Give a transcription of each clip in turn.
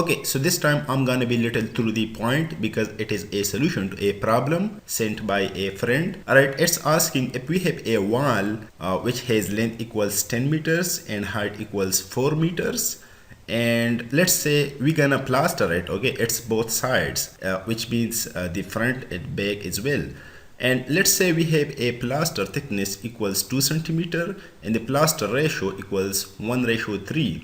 Okay, so this time I'm gonna be little to the point because it is a solution to a problem sent by a friend. Alright, it's asking if we have a wall which has length equals 10 meters and height equals 4 meters. And let's say we're gonna plaster it. Okay, it's both sides, which means the front and back as well. And let's say we have a plaster thickness equals 2 centimeter and the plaster ratio equals 1:3.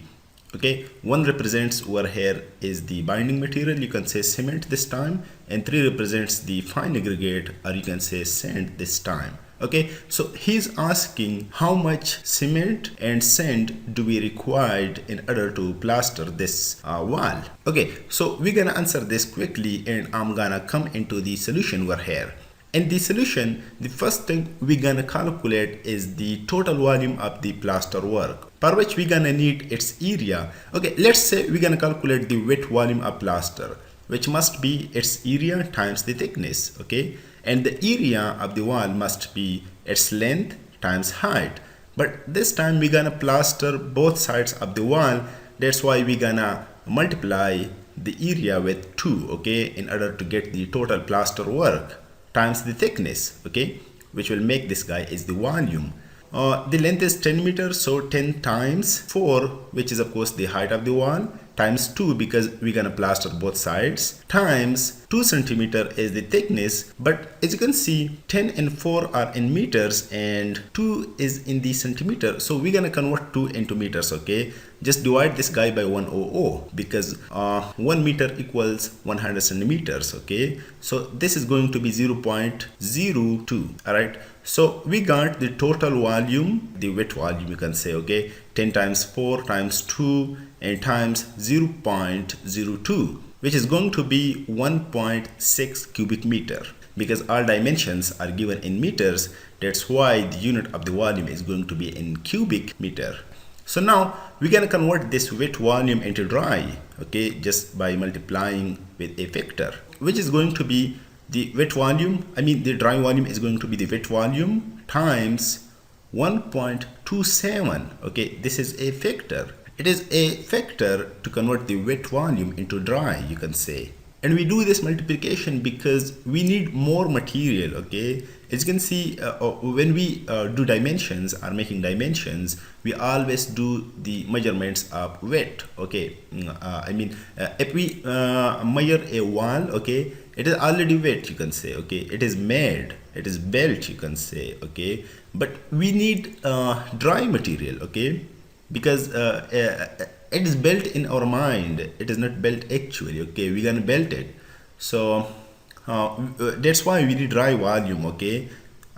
Okay, 1 represents over here is the binding material, you can say cement this time, and 3 represents the fine aggregate, or you can say sand this time. Okay, so he's asking how much cement and sand do we required in order to plaster this wall. Okay, so we're gonna answer this quickly and I'm gonna come into the solution over here. In the solution, the first thing we're gonna calculate is the total volume of the plaster work, for which we're gonna need its area. Okay, let's say we're gonna calculate the wet volume of plaster, which must be its area times the thickness. Okay, and the area of the wall must be its length times height. But this time we're gonna plaster both sides of the wall. That's why we're gonna multiply the area with 2, okay, in order to get the total plaster work times the thickness, okay, which will make this guy is the volume. The length is 10 meters, so 10 times 4, which is of course the height of the wall, times 2 because we're gonna plaster both sides, times 2 centimeter is the thickness. But as you can see, 10 and 4 are in meters and 2 is in the centimeter, so we're gonna convert 2 into meters. Okay, just divide this guy by 100 because 1 meter equals 100 centimeters. Okay, so this is going to be 0.02. all right, so we got the total volume, the wet volume you can say. Okay, 10 times 4 times 2 and times 0.02, which is going to be 1.6 cubic meter, because all dimensions are given in meters. That's why the unit of the volume is going to be in cubic meter. So now we're gonna convert this wet volume into dry, okay, just by multiplying with a factor, which is going to be the wet volume, the dry volume is going to be the wet volume times 1.27. okay, this is a factor. It is a factor to convert the wet volume into dry, you can say. And we do this multiplication because we need more material. Okay, as you can see, when we do dimensions or making dimensions, we always do the measurements of wet. Okay, if we measure a wall, okay, it is already wet, you can say. Okay, it is made, it is built, you can say. Okay, but we need dry material. Okay, because it is built in our mind, it is not built actually. Okay, we're gonna build it, so that's why we need dry volume. Okay,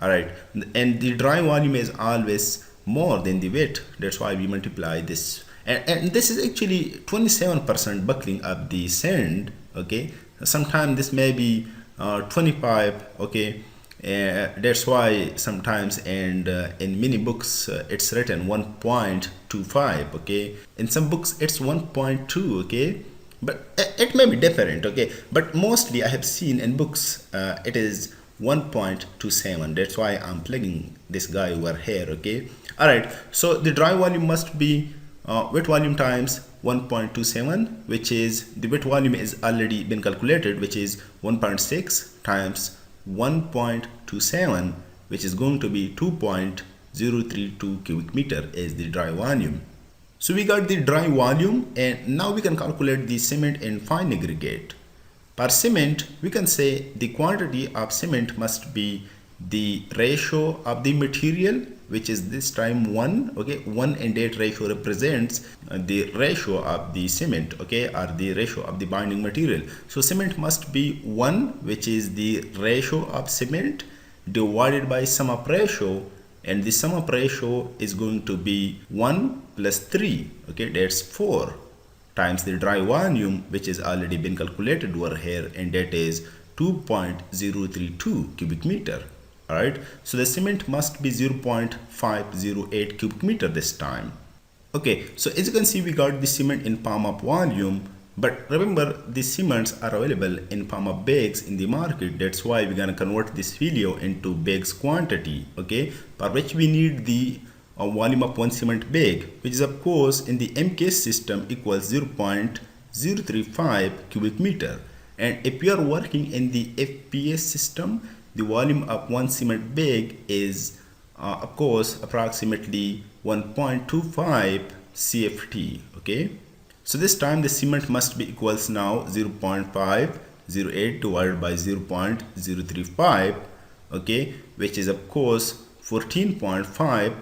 all right, and the dry volume is always more than the wet. That's why we multiply this, and this is actually 27% buckling of the sand. Okay, sometimes this may be 25. Okay, that's why sometimes, and in many books it's written 1.25. okay, in some books it's 1.2. okay, but it may be different. Okay, but mostly I have seen in books it is 1.27. that's why I'm plugging this guy over here. Okay, all right, so the dry volume must be wet volume times 1.27, which is the wet volume is already been calculated, which is 1.6 times 1.27, which is going to be 2.032 cubic meter is the dry volume. So we got the dry volume, and now we can calculate the cement and fine aggregate. Per cement, we can say the quantity of cement must be the ratio of the material, which is this time 1. Okay, 1 and 8 ratio represents the ratio of the cement, okay, or the ratio of the binding material. So cement must be 1, which is the ratio of cement, divided by sum of ratio, and the sum of ratio is going to be 1 plus 3. Okay, that's 4, times the dry volume, which is already been calculated over here, and that is 2.032 cubic meter. Alright, so the cement must be 0.508 cubic meter this time. Okay, so as you can see, we got the cement in palm of volume, but remember the cements are available in palm of bags in the market. That's why we're gonna convert this video into bags quantity. Okay, for which we need the volume of one cement bag, which is of course in the MK system equals 0.0 1.035 cubic meter. And if you are working in the FPS system, the volume of one cement bag is of course approximately 1.25 CFT. Okay, so this time the cement must be equals now 0.508 divided by 0.035, okay, which is of course 14.5,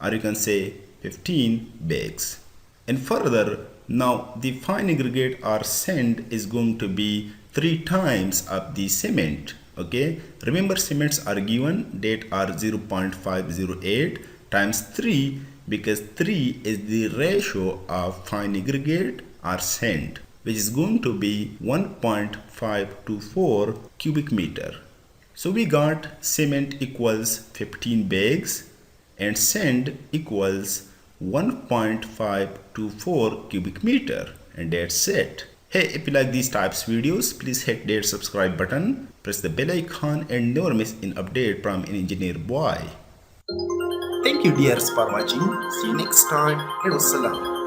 or you can say 15 bags. And further, now the fine aggregate or sand is going to be 3 times of the cement. Okay, remember cements are given that are 0.508 times 3, because 3 is the ratio of fine aggregate or sand, which is going to be 1.524 cubic meter. So we got cement equals 15 bags and sand equals 1.524 cubic meter, and that's it. Hey, if you like these types videos, please hit that subscribe button, press the bell icon and never miss an update from an engineer boy. Thank you dears for watching. See you next time. Wassalam.